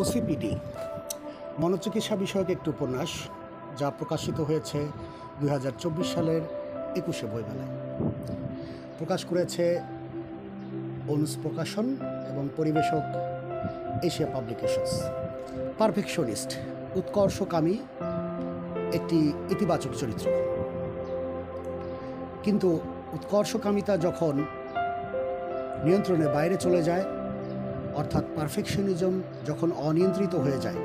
ওসিপিডি মনোচিকিৎসা বিষয়ক একটি উপন্যাস যা প্রকাশিত হয়েছে 2024 সালের 21শে বইমেলায়। প্রকাশ করেছে অনুস প্রকাশন এবং পরিবেশক এশিয়া পাবলিকেশনস। পারফেকশনিস্ট উৎকর্ষকামী একটি ইতিবাচক চরিত্র, কিন্তু উৎকর্ষকামিতা যখন নিয়ন্ত্রণের বাইরে চলে যায়, অর্থাৎ পারফেকশনিজম যখন অনিয়ন্ত্রিত হয়ে যায়,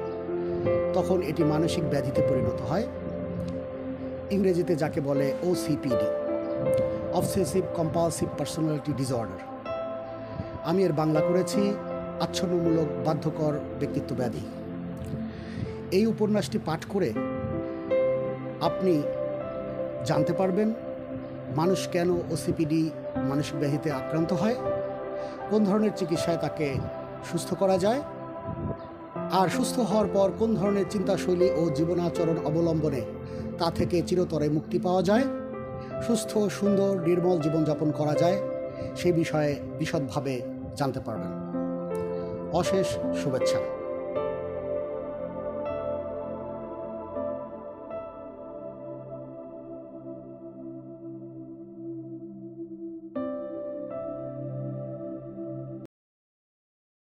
তখন এটি মানসিক ব্যাধিতে পরিণত হয়। ইংরেজিতে যাকে বলে ওসিপিডি, অবসেসিভ কম্পালসিভ পার্সোনালিটি ডিসঅর্ডার। আমি এর বাংলা করেছি আচ্ছন্নমূলক বাধ্যকর ব্যক্তিত্ব ব্যাধি। এই উপন্যাসটি পাঠ করে আপনি জানতে পারবেন মানুষ কেন ওসিপিডি মানসিক ব্যাধিতে আক্রান্ত হয়, কোন ধরনের চিকিৎসায় তাকে সুস্থ করা যায়, আর সুস্থ হওয়ার পর কোন ধরনের চিন্তাশৈলী ও জীবনাচরণ অবলম্বনে তা থেকে চিরতরে মুক্তি পাওয়া যায়, সুস্থ সুন্দর নির্মল জীবনযাপন করা যায়, সেই বিষয়ে বিশদভাবে জানতে পারবেন। অশেষ শুভেচ্ছা।